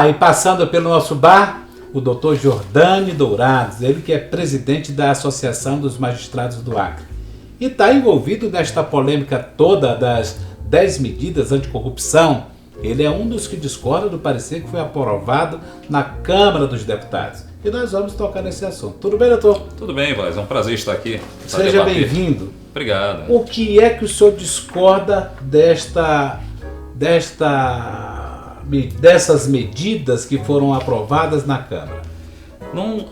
e passando pelo nosso bar, o Dr. Jordani Dourados, ele que é presidente da Associação dos Magistrados do Acre. E está envolvido nesta polêmica toda das 10 medidas anticorrupção. Ele é um dos que discorda do parecer que foi aprovado na Câmara dos Deputados. E nós vamos tocar nesse assunto. Tudo bem, doutor? Tudo bem, Vaz. É um prazer estar aqui. Seja bem-vindo. Obrigado. O que é que o senhor discorda dessas medidas que foram aprovadas na Câmara?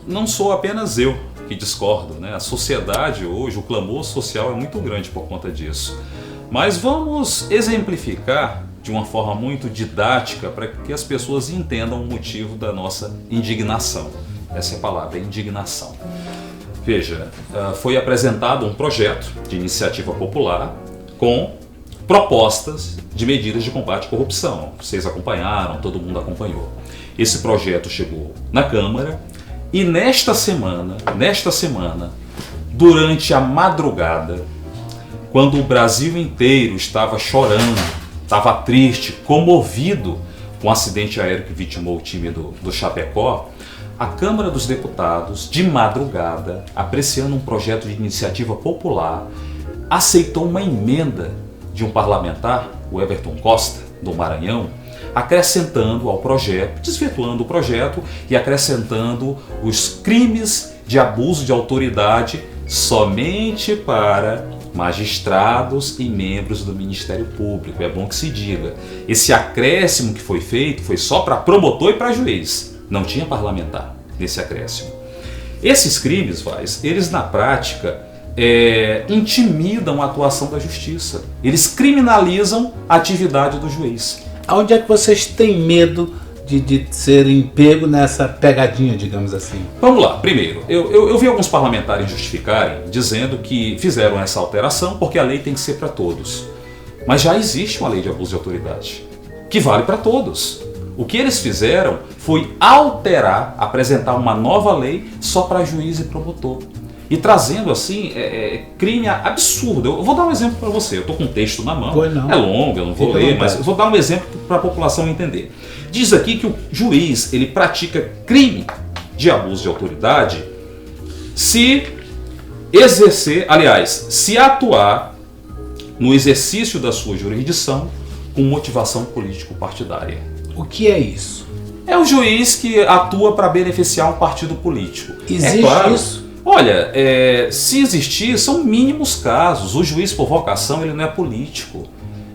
Não sou apenas eu que discordo, né? A sociedade hoje, o clamor social é muito grande por conta disso. Mas vamos exemplificar de uma forma muito didática para que as pessoas entendam o motivo da nossa indignação. Essa é a palavra, indignação. Veja, foi apresentado um projeto de iniciativa popular com propostas de medidas de combate à corrupção. Vocês acompanharam, todo mundo acompanhou. Esse projeto chegou na Câmara e nesta semana, durante a madrugada, quando o Brasil inteiro estava chorando, estava triste, comovido com o acidente aéreo que vitimou o time do Chapecó, a Câmara dos Deputados, de madrugada, apreciando um projeto de iniciativa popular, aceitou uma emenda de um parlamentar, o Everton Costa, do Maranhão, acrescentando ao projeto, desvirtuando o projeto e acrescentando os crimes de abuso de autoridade somente para magistrados e membros do Ministério Público. É bom que se diga. Esse acréscimo que foi feito foi só para promotor e para juiz. Não tinha parlamentar nesse acréscimo. Esses crimes, eles na prática intimidam a atuação da justiça. Eles criminalizam a atividade do juiz. Aonde é que vocês têm medo de serem pegos nessa pegadinha, digamos assim? Vamos lá. Primeiro, eu vi alguns parlamentares justificarem, dizendo que fizeram essa alteração porque a lei tem que ser para todos. Mas já existe uma lei de abuso de autoridade, que vale para todos. O que eles fizeram foi alterar, apresentar uma nova lei só para juiz e promotor. E trazendo assim, crime absurdo. Eu vou dar um exemplo para você. Eu estou com um texto na mão. É longo, eu não vou ler, mas eu vou dar um exemplo para a população entender. Diz aqui que o juiz ele pratica crime de abuso de autoridade se atuar no exercício da sua jurisdição com motivação político-partidária. O que é isso? É o juiz que atua para beneficiar um partido político. Existe isso? Olha, se existir, são mínimos casos. O juiz por vocação ele não é político.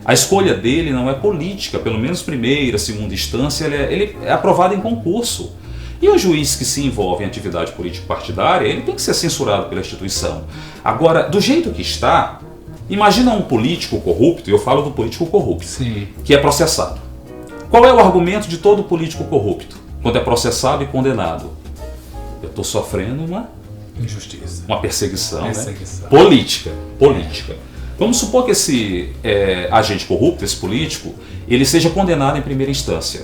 A escolha dele não é política, pelo menos primeira, segunda instância, ele é aprovado em concurso. E o juiz que se envolve em atividade político-partidária, ele tem que ser censurado pela instituição. Agora, do jeito que está, imagina um político corrupto, e eu falo do político corrupto, sim, que é processado. Qual é o argumento de todo político corrupto, quando é processado e condenado? Eu estou sofrendo uma injustiça, uma perseguição. Né? Política. Vamos supor que esse agente corrupto, esse político, ele seja condenado em primeira instância.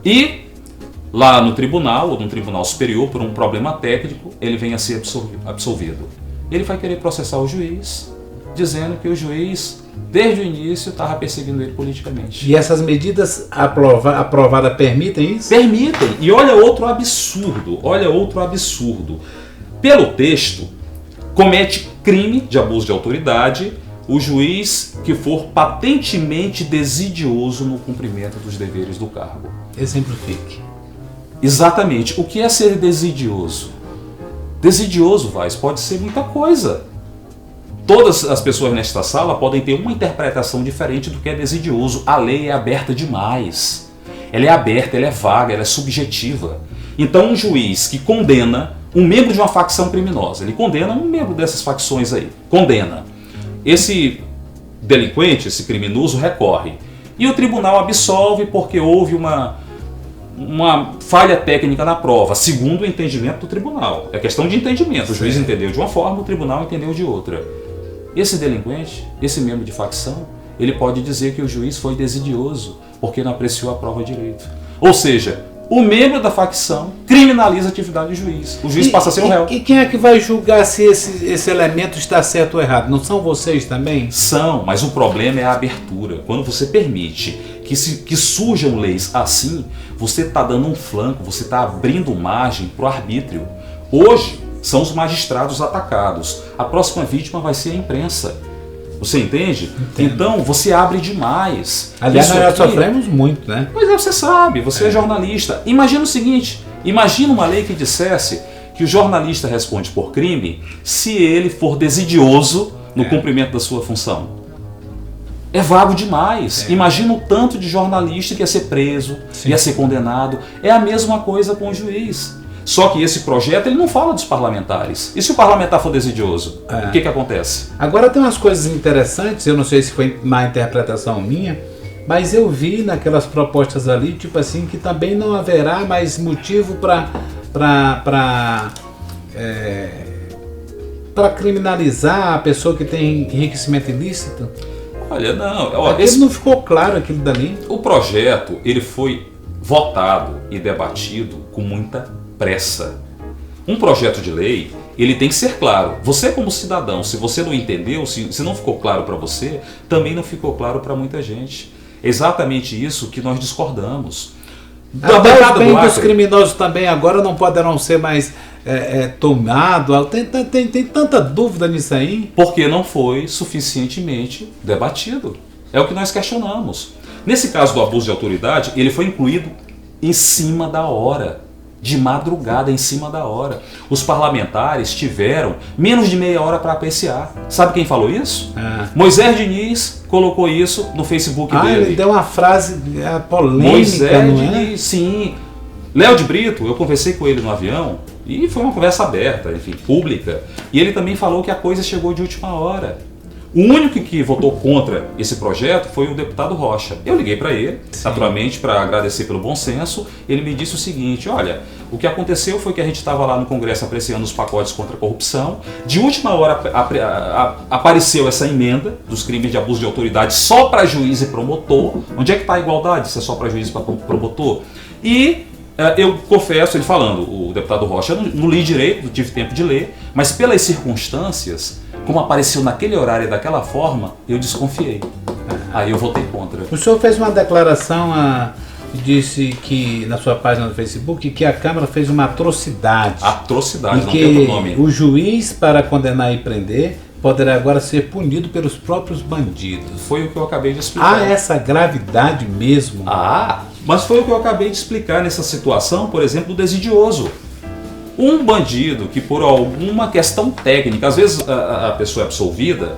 E lá no tribunal, ou no tribunal superior, por um problema técnico, ele venha a ser absolvido. Ele vai querer processar o juiz, dizendo que o juiz, desde o início, estava perseguindo ele politicamente. E essas medidas aprovadas permitem isso? Permitem. E olha outro absurdo. Pelo texto, comete crime de abuso de autoridade o juiz que for patentemente desidioso no cumprimento dos deveres do cargo. Exemplifique. Exatamente. O que é ser desidioso? Desidioso, pode ser muita coisa. Todas as pessoas nesta sala podem ter uma interpretação diferente do que é desidioso. A lei é aberta demais. Ela é aberta, ela é vaga, ela é subjetiva. Então um juiz que condena um membro de uma facção criminosa, ele condena um membro dessas facções aí, condena. Esse delinquente, esse criminoso recorre. E o tribunal absolve porque houve uma falha técnica na prova, segundo o entendimento do tribunal. É questão de entendimento. O juiz entendeu de uma forma, o tribunal entendeu de outra. Esse delinquente, esse membro de facção, ele pode dizer que o juiz foi desidioso porque não apreciou a prova direito. Ou seja, o membro da facção criminaliza a atividade do juiz. O juiz passa a ser o réu. E quem é que vai julgar se esse elemento está certo ou errado? Não são vocês também? São, mas o problema é a abertura. Quando você permite que surjam leis assim, você está dando um flanco, você está abrindo margem para o arbítrio. Hoje são os magistrados atacados, a próxima vítima vai ser a imprensa. Você entende? Entendo. Então você abre demais. Aliás, nós já sofremos muito, né? Mas você sabe, você é jornalista. Imagina o seguinte, imagina uma lei que dissesse que o jornalista responde por crime se ele for desidioso no cumprimento da sua função. É vago demais. Imagina o tanto de jornalista que ia ser preso, ia ser condenado. É a mesma coisa com o juiz. Só que esse projeto ele não fala dos parlamentares. E se o parlamentar for desidioso, o que acontece? Agora tem umas coisas interessantes, eu não sei se foi má interpretação minha, mas eu vi naquelas propostas ali, tipo assim, que também não haverá mais motivo para criminalizar a pessoa que tem enriquecimento ilícito. Olha, não. Aquilo não ficou claro, aquilo dali. O projeto ele foi votado e debatido com muita pressa. Um projeto de lei, ele tem que ser claro. Você como cidadão, se você não entendeu, se não ficou claro para você, também não ficou claro para muita gente. É exatamente isso que nós discordamos. Até os bens dos criminosos também agora não poderão ser mais tomados. Tem tanta dúvida nisso aí. Porque não foi suficientemente debatido. É o que nós questionamos. Nesse caso do abuso de autoridade, ele foi incluído em cima da hora. De madrugada, em cima da hora. Os parlamentares tiveram menos de meia hora para apreciar. Sabe quem falou isso? Moisés Diniz colocou isso no Facebook dele. Ele deu uma frase polêmica, Moisés não é? Diniz, sim. Léo de Brito, eu conversei com ele no avião e foi uma conversa aberta, enfim, pública. E ele também falou que a coisa chegou de última hora. O único que votou contra esse projeto foi o deputado Rocha. Eu liguei para ele, naturalmente, para agradecer pelo bom senso. Ele me disse o seguinte, olha, o que aconteceu foi que a gente estava lá no Congresso apreciando os pacotes contra a corrupção. De última hora apareceu essa emenda dos crimes de abuso de autoridade só para juiz e promotor. Onde é que está a igualdade se é só para juiz e para promotor? E eu confesso, ele falando, o deputado Rocha, eu não li direito, não tive tempo de ler, mas pelas circunstâncias, como apareceu naquele horário e daquela forma, eu desconfiei. Aí eu votei contra. O senhor fez uma declaração, disse que na sua página no Facebook, que a Câmara fez uma atrocidade. Atrocidade, não tem outro nome. O juiz, para condenar e prender, poderá agora ser punido pelos próprios bandidos. Foi o que eu acabei de explicar. Essa gravidade mesmo. Mas foi o que eu acabei de explicar nessa situação, por exemplo, do desidioso. Um bandido que por alguma questão técnica, às vezes a pessoa é absolvida,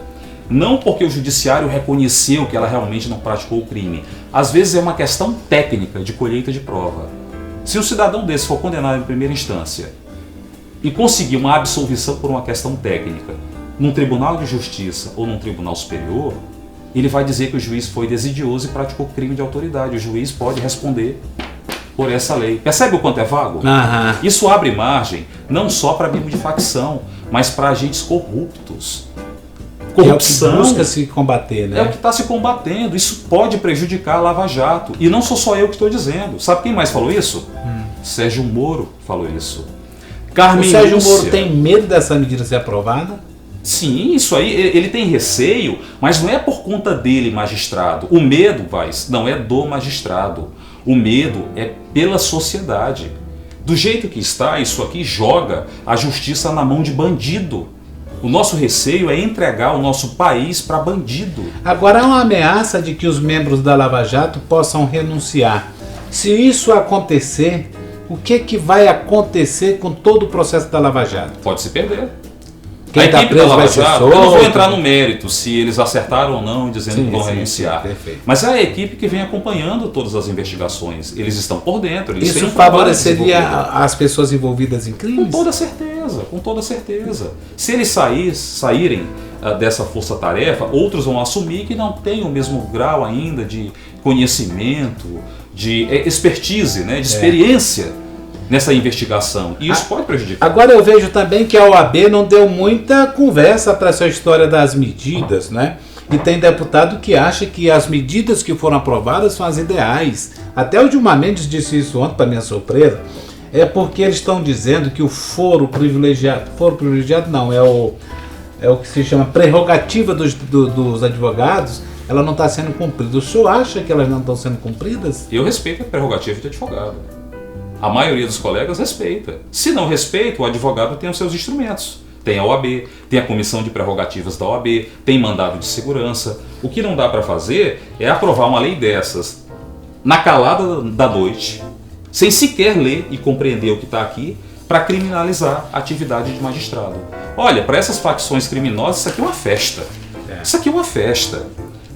não porque o judiciário reconheceu que ela realmente não praticou o crime. Às vezes é uma questão técnica de colheita de prova. Se um cidadão desse for condenado em primeira instância e conseguir uma absolvição por uma questão técnica num tribunal de justiça ou num tribunal superior, ele vai dizer que o juiz foi desidioso e praticou crime de autoridade. O juiz pode responder por essa lei. Percebe o quanto é vago? Isso abre margem não só para membros de facção, mas para agentes corruptos. Corrupção é o que busca se combater, né? É o que está se combatendo. Isso pode prejudicar a Lava Jato. E não sou só eu que estou dizendo. Sabe quem mais falou isso? Sérgio Moro falou isso. O Sérgio Moro tem medo dessa medida ser aprovada? Sim, isso aí, ele tem receio, mas não é por conta dele, magistrado. O medo, não é do magistrado. O medo é pela sociedade. Do jeito que está, isso aqui joga a justiça na mão de bandido. O nosso receio é entregar o nosso país para bandido. Agora há uma ameaça de que os membros da Lava Jato possam renunciar. Se isso acontecer, o que vai acontecer com todo o processo da Lava Jato? Pode se perder. Quem está preso vai ser solto. Eu não vou entrar no mérito se eles acertaram ou não dizendo que vão renunciar. Mas é a equipe que vem acompanhando todas as investigações. Eles estão por dentro. Eles Isso favoreceria as pessoas envolvidas em crimes? Com toda certeza, com toda certeza. Se eles saírem dessa força-tarefa, outros vão assumir que não têm o mesmo grau ainda de conhecimento, de expertise, né, de experiência nessa investigação. E isso pode prejudicar. Agora eu vejo também que a OAB não deu muita conversa para essa história das medidas, né? E tem deputado que acha que as medidas que foram aprovadas são as ideais. Até o Dilma Mendes disse isso ontem, para minha surpresa. É porque eles estão dizendo que o foro privilegiado não, é o que se chama prerrogativa dos advogados, ela não está sendo cumprida. O senhor acha que elas não estão sendo cumpridas? Eu respeito a prerrogativa de advogado. A maioria dos colegas respeita. Se não respeita, o advogado tem os seus instrumentos. Tem a OAB, tem a comissão de prerrogativas da OAB, tem mandado de segurança. O que não dá para fazer é aprovar uma lei dessas na calada da noite, sem sequer ler e compreender o que está aqui, para criminalizar a atividade de magistrado. Olha, para essas facções criminosas, isso aqui é uma festa. Isso aqui é uma festa.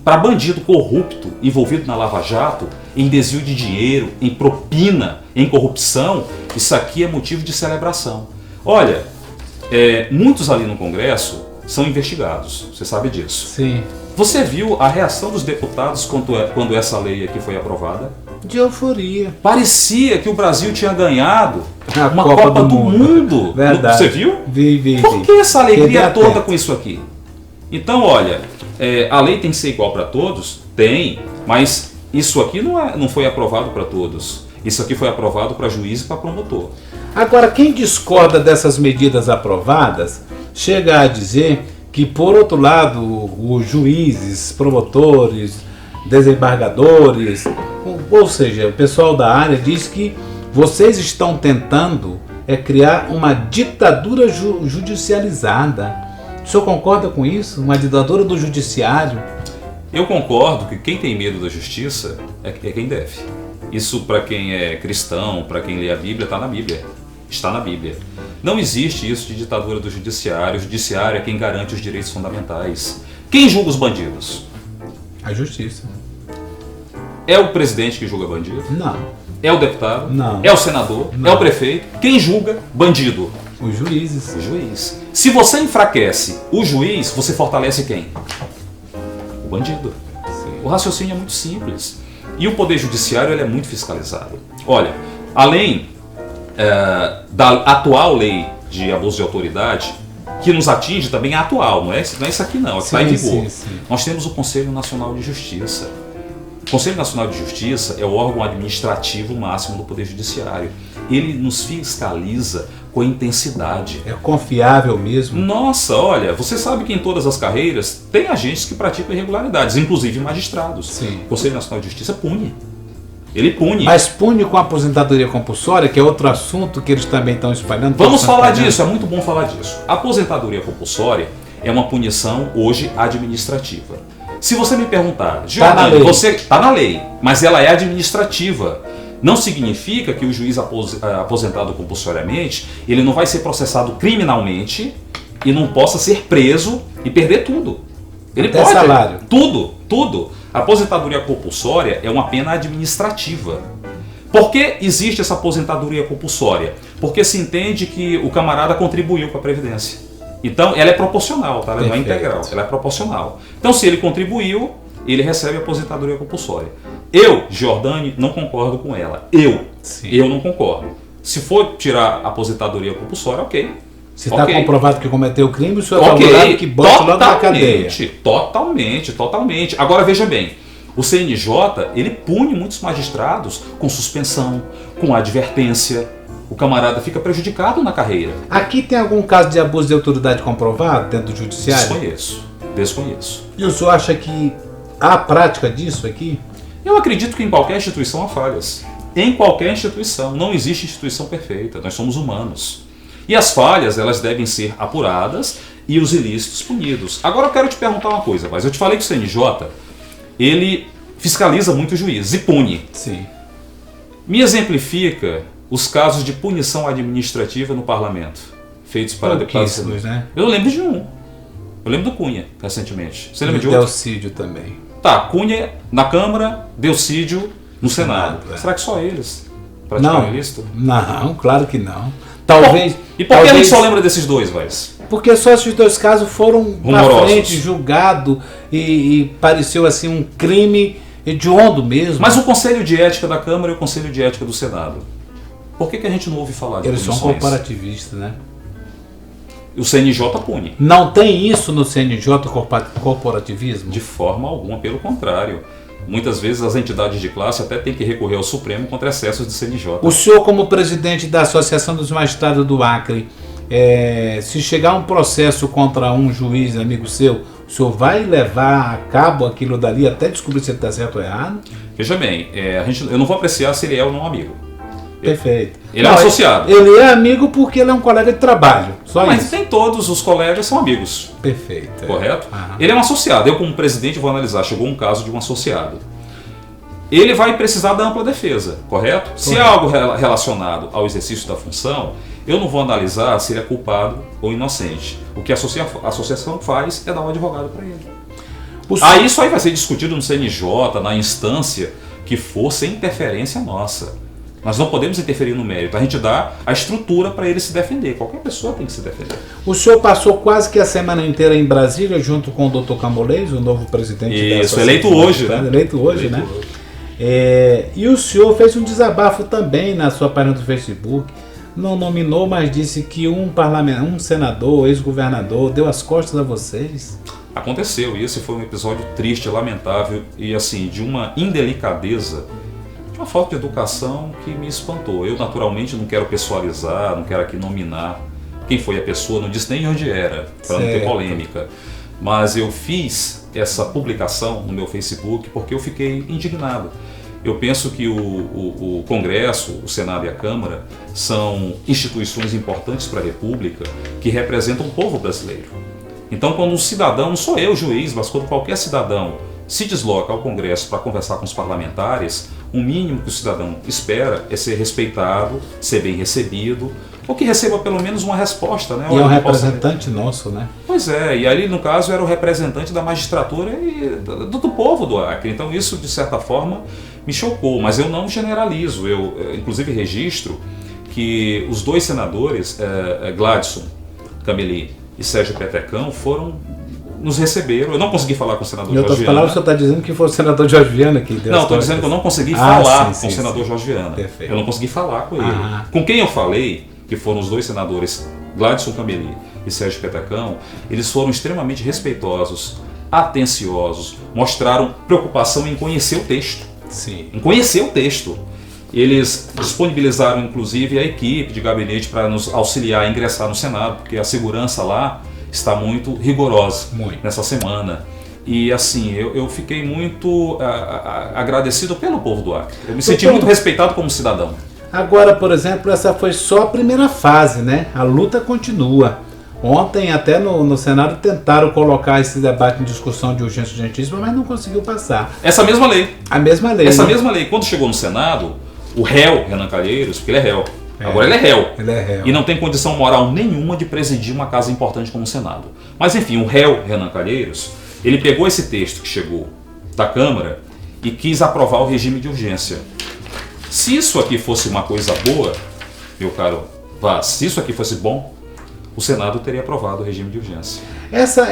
Para bandido corrupto, envolvido na Lava Jato, em desvio de dinheiro, em propina, em corrupção, isso aqui é motivo de celebração. Olha, muitos ali no Congresso são investigados, você sabe disso. Sim. Você viu a reação dos deputados quando essa lei aqui foi aprovada? De euforia. Parecia que o Brasil tinha ganhado A uma Copa do Mundo. Verdade. Você viu? Vi. Por que essa alegria Fiquei toda atento. com isso aqui? Então, olha, a lei tem que ser igual para todos? Tem, mas isso aqui não foi aprovado para todos. Isso aqui foi aprovado para juiz e para promotor. Agora, quem discorda dessas medidas aprovadas, chega a dizer que, por outro lado, os juízes, promotores, desembargadores, ou seja, o pessoal da área diz que vocês estão tentando criar uma ditadura judicializada. O senhor concorda com isso? Uma ditadura do judiciário? Eu concordo que quem tem medo da justiça é quem deve. Isso, para quem é cristão, para quem lê a Bíblia, está na Bíblia. Está na Bíblia. Não existe isso de ditadura do judiciário. O judiciário é quem garante os direitos fundamentais. Quem julga os bandidos? A justiça. É o presidente que julga bandido? Não. É o deputado? Não. É o senador? Não. É o prefeito? Quem julga bandido? Os juízes. O juiz. Se você enfraquece o juiz, você fortalece quem? O bandido. Sim. O raciocínio é muito simples. E o Poder Judiciário ele é muito fiscalizado. Olha, além da atual lei de abuso de autoridade, que nos atinge também a atual, não é isso aqui não, é que está em vigor. Sim. Nós temos o Conselho Nacional de Justiça. O Conselho Nacional de Justiça é o órgão administrativo máximo do Poder Judiciário. Ele nos fiscaliza com intensidade. É confiável mesmo? Nossa, olha, você sabe que em todas as carreiras tem agentes que praticam irregularidades, inclusive magistrados. Sim. O Conselho Nacional de Justiça pune. Ele pune. Mas pune com a aposentadoria compulsória, que é outro assunto que eles também estão espalhando. Vamos falar disso, é muito bom falar disso. A aposentadoria compulsória é uma punição hoje administrativa. Se você me perguntar, Giovanni, você está na lei, mas ela é administrativa. Não significa que o juiz aposentado compulsoriamente, ele não vai ser processado criminalmente e não possa ser preso e perder tudo. Ele Até pode. salário. Tudo. A aposentadoria compulsória é uma pena administrativa. Por que existe essa aposentadoria compulsória? Porque se entende que o camarada contribuiu para a Previdência. Então, ela é proporcional, tá? Ela não é integral, ela é proporcional. Então, se ele contribuiu, ele recebe a aposentadoria compulsória. Eu, Giordani, não concordo com ela. Eu não concordo. Se for tirar a aposentadoria compulsória, ok. Se está comprovado que cometeu o crime, o senhor está obrigado que bote logo na cadeia. Totalmente. Agora, veja bem, o CNJ, ele pune muitos magistrados com suspensão, com advertência. O camarada fica prejudicado na carreira. Aqui tem algum caso de abuso de autoridade comprovado dentro do judiciário? Desconheço. E o senhor acha que há prática disso aqui? Eu acredito que em qualquer instituição há falhas. Em qualquer instituição. Não existe instituição perfeita. Nós somos humanos. E as falhas, elas devem ser apuradas e os ilícitos punidos. Agora eu quero te perguntar uma coisa, mas eu te falei que o CNJ, ele fiscaliza muito juízes e pune. Sim. Me exemplifica os casos de punição administrativa no parlamento, feitos para deputados. Né? Eu lembro de um. Eu lembro do Cunha, recentemente. Você lembra de outro? Delcídio também. Tá, Cunha na Câmara, Delcídio no Senado. Será que só eles praticaram ilícito? Não, claro que não. Talvez. E por que a gente só lembra desses dois, Vaz? Porque só esses dois casos foram pra frente, julgado e pareceu assim um crime hediondo mesmo. Mas o Conselho de Ética da Câmara e o Conselho de Ética do Senado, por que a gente não ouve falar de Eles punições? são corporativistas, né? O CNJ pune. Não tem isso no CNJ, corporativismo? De forma alguma, pelo contrário. Muitas vezes as entidades de classe até têm que recorrer ao Supremo contra excessos de CNJ. O senhor, como presidente da Associação dos Magistrados do Acre, se chegar um processo contra um juiz amigo seu, O senhor vai levar a cabo aquilo dali até descobrir se ele está certo ou errado? Veja bem, eu não vou apreciar se ele é ou não amigo. Perfeito. Ele é um associado. Ele é amigo porque ele é um colega de trabalho. Só Mas isso. nem todos os colegas são amigos. Perfeito. Correto? Aham. Ele é um associado. Eu, como presidente, vou analisar. Chegou um caso de um associado. Ele vai precisar da ampla defesa, correto? Se é algo relacionado ao exercício da função, eu não vou analisar se ele é culpado ou inocente. O que a associação faz é dar um advogado para ele. Aí isso aí vai ser discutido no CNJ, na instância que for, sem interferência nossa. Nós não podemos interferir no mérito. A gente dá a estrutura para ele se defender. Qualquer pessoa tem que se defender. O senhor passou quase que a semana inteira em Brasília junto com o Dr. Camolês, o novo presidente da Isso, eleito hoje, né? Eleito hoje, né? E o senhor fez um desabafo também na sua página do Facebook. Não nominou, mas disse que um senador, ex-governador, deu as costas a vocês. Aconteceu, e esse foi um episódio triste, lamentável e assim, de uma indelicadeza, de uma falta de educação que me espantou. Eu naturalmente não quero pessoalizar, não quero aqui nominar quem foi a pessoa, não disse nem onde era, para não ter polêmica. Mas eu fiz essa publicação no meu Facebook porque eu fiquei indignado. Eu penso que o Congresso, o Senado e a Câmara são instituições importantes para a República que representam o povo brasileiro. Então, quando um cidadão, não sou eu juiz, mas quando qualquer cidadão se desloca ao Congresso para conversar com os parlamentares, o mínimo que o cidadão espera é ser respeitado, ser bem recebido, ou que receba pelo menos uma resposta, né? E é um representante nosso, né? Pois é, e ali no caso era o representante da magistratura e do povo do Acre. Então isso de certa forma me chocou, mas eu não generalizo. Eu inclusive registro que os dois senadores, Gladson Cameli e Sérgio Petecão, nos receberam. Eu não consegui falar com o senador Jorge Viana. Em outras palavras, o senhor está dizendo que foi o senador Jorge Viana que deu. Não, estou dizendo que eu não consegui falar com o senador Jorge Viana. Perfeito. Eu não consegui falar com ele. Com quem eu falei, que foram os dois senadores Gladson Cameli e Sérgio Petecão, eles foram extremamente respeitosos, atenciosos, mostraram preocupação em conhecer o texto. Sim. Em conhecer o texto. Eles disponibilizaram inclusive a equipe de gabinete para nos auxiliar a ingressar no Senado, porque a segurança lá está muito rigorosa nessa semana. E assim, eu fiquei muito agradecido pelo povo do Acre. Eu me senti muito respeitado como cidadão. Agora, por exemplo, essa foi só a primeira fase, né? A luta continua. Ontem, até no Senado, tentaram colocar esse debate em discussão de urgência e urgentíssima, mas não conseguiu passar. Essa mesma lei. A mesma lei. Essa mesma lei. Quando chegou no Senado, o réu, Renan Calheiros, porque ele é réu. Agora ele é réu. Ele é réu. E não tem condição moral nenhuma de presidir uma casa importante como o Senado. Mas enfim, o réu, Renan Calheiros, ele pegou esse texto que chegou da Câmara e quis aprovar o regime de urgência. Se isso aqui fosse uma coisa boa, meu caro Vaz, se isso aqui fosse bom, o Senado teria aprovado o regime de urgência.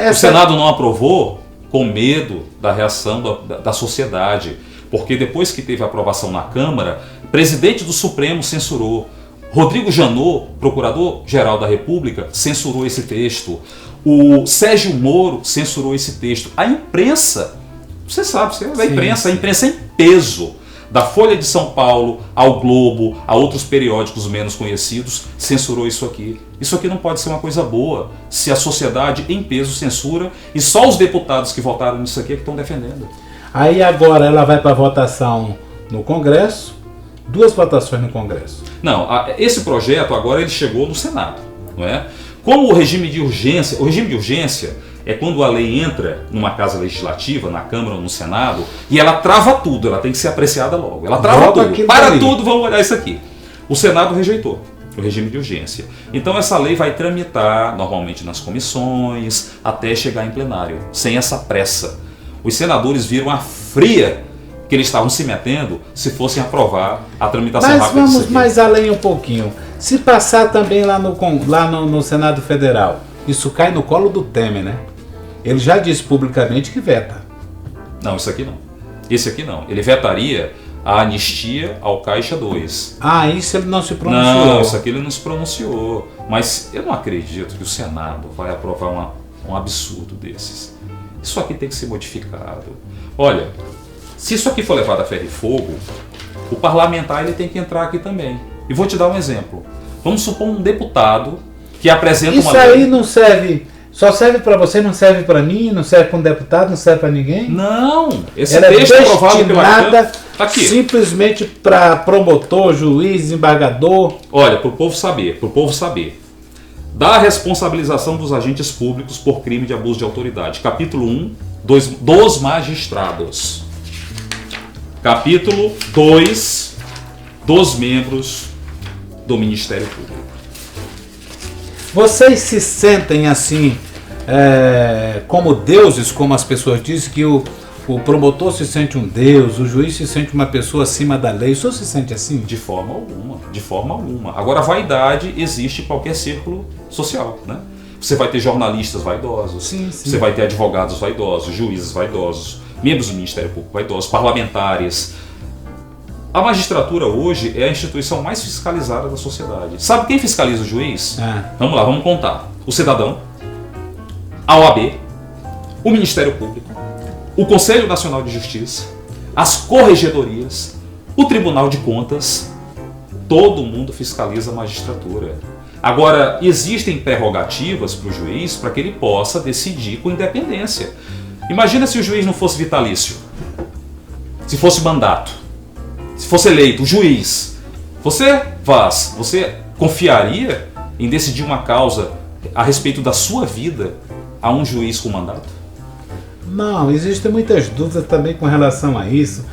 O Senado não aprovou com medo da reação da sociedade, porque depois que teve a aprovação na Câmara, o presidente do Supremo censurou. Rodrigo Janot, procurador-geral da República, censurou esse texto. O Sérgio Moro censurou esse texto. A imprensa, você sabe, você é da imprensa, a imprensa em peso, da Folha de São Paulo ao Globo, a outros periódicos menos conhecidos, censurou isso aqui. Isso aqui não pode ser uma coisa boa se a sociedade em peso censura e só os deputados que votaram nisso aqui é que estão defendendo. Aí agora ela vai para votação no Congresso, 2 votações no Congresso. Não, esse projeto agora ele chegou no Senado, não é? Como o regime de urgência é quando a lei entra numa casa legislativa, na Câmara ou no Senado, e ela trava tudo, ela tem que ser apreciada logo. Ela trava tudo, para tudo, vamos olhar isso aqui. O Senado rejeitou o regime de urgência. Então essa lei vai tramitar normalmente nas comissões, até chegar em plenário, sem essa pressa. Os senadores viram a fria que eles estavam se metendo se fossem aprovar a tramitação rápida. Mas vamos mais além um pouquinho. Se passar também lá no Senado Federal, isso cai no colo do Temer, né? Ele já disse publicamente que veta. Não, isso aqui não. Esse aqui não. Ele vetaria a anistia ao Caixa 2. Ah, isso ele não se pronunciou. Não, isso aqui ele não se pronunciou. Mas eu não acredito que o Senado vai aprovar um absurdo desses. Isso aqui tem que ser modificado. Olha, se isso aqui for levado a ferro e fogo, o parlamentar ele tem que entrar aqui também. E vou te dar um exemplo. Vamos supor um deputado que apresenta uma lei. Isso aí não serve Só serve para você, não serve para mim, não serve para um deputado, não serve para ninguém? Não, esse Ela texto é aprovado pela destinada aqui. simplesmente para promotor, juiz, desembargador. Olha, para o povo saber. Da responsabilização dos agentes públicos por crime de abuso de autoridade. Capítulo 1, dos magistrados. Capítulo 2, dos membros do Ministério Público. Vocês se sentem assim, como deuses, como as pessoas dizem, que o promotor se sente um deus, o juiz se sente uma pessoa acima da lei. O senhor se sente assim? De forma alguma. Agora, a vaidade existe em qualquer círculo social, né? Você vai ter jornalistas vaidosos, Sim. Você vai ter advogados vaidosos, juízes vaidosos, membros do Ministério Público vaidosos, parlamentares. A magistratura hoje é a instituição mais fiscalizada da sociedade. Sabe quem fiscaliza o juiz? Vamos lá, vamos contar. O cidadão, a OAB, o Ministério Público, o Conselho Nacional de Justiça, as corregedorias, o Tribunal de Contas. Todo mundo fiscaliza a magistratura. Agora, existem prerrogativas para o juiz para que ele possa decidir com independência. Imagina se o juiz não fosse vitalício, se fosse mandato, se fosse eleito, o juiz. Você confiaria em decidir uma causa a respeito da sua vida a um juiz com mandato? Não, existem muitas dúvidas também com relação a isso,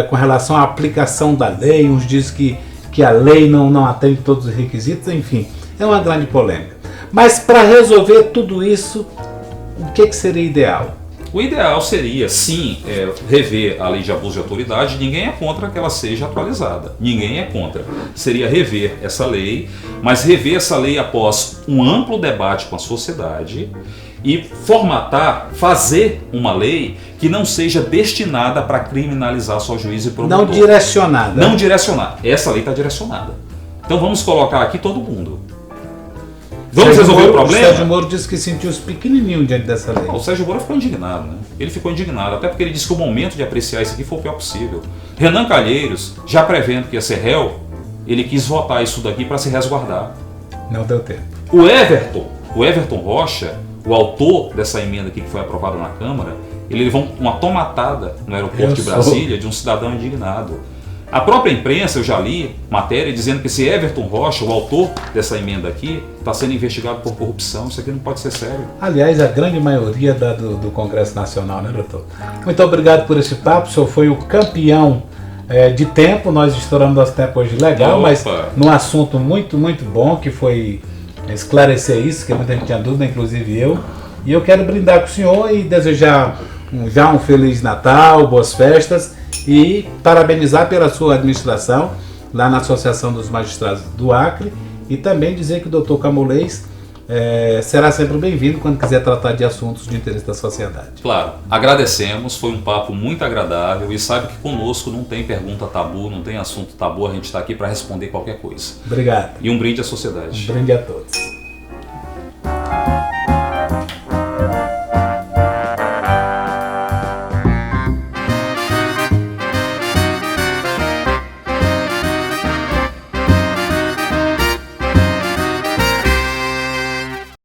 com relação à aplicação da lei. Uns dizem que a lei não atende todos os requisitos, enfim, é uma grande polêmica. Mas para resolver tudo isso, o que seria ideal? O ideal seria, sim, rever a lei de abuso de autoridade. Ninguém é contra que ela seja atualizada. Ninguém é contra. Seria rever essa lei, mas rever essa lei após um amplo debate com a sociedade e fazer uma lei que não seja destinada para criminalizar só juiz e promotor. Não direcionada. Não direcionada. Essa lei está direcionada. Então vamos colocar aqui todo mundo. Vamos resolver o problema? O Sérgio Moro disse que sentiu-se pequenininho diante dessa lei. O Sérgio Moro ficou indignado, né? Ele ficou indignado, até porque ele disse que o momento de apreciar isso aqui foi o pior possível. Renan Calheiros, já prevendo que ia ser réu, ele quis votar isso daqui para se resguardar. Não deu tempo. O Everton Rocha, o autor dessa emenda aqui que foi aprovada na Câmara, ele levou uma tomatada no aeroporto de Brasília de um cidadão indignado. A própria imprensa, eu já li matéria dizendo que esse Everton Rocha, o autor dessa emenda aqui, está sendo investigado por corrupção. Isso aqui não pode ser sério. Aliás, a grande maioria do Congresso Nacional, né, doutor? Muito obrigado por esse papo. O senhor foi o campeão de tempo. Nós estouramos nosso tempo hoje legal, mas num assunto muito, muito bom, que foi esclarecer isso, que muita gente tinha dúvida, inclusive eu. E eu quero brindar com o senhor e desejar já um Feliz Natal, boas festas, e parabenizar pela sua administração lá na Associação dos Magistrados do Acre, e também dizer que o doutor Camolês será sempre bem-vindo quando quiser tratar de assuntos de interesse da sociedade. Claro, agradecemos, foi um papo muito agradável, e sabe que conosco não tem pergunta tabu, não tem assunto tabu, a gente está aqui para responder qualquer coisa. Obrigado. E um brinde à sociedade. Um brinde a todos.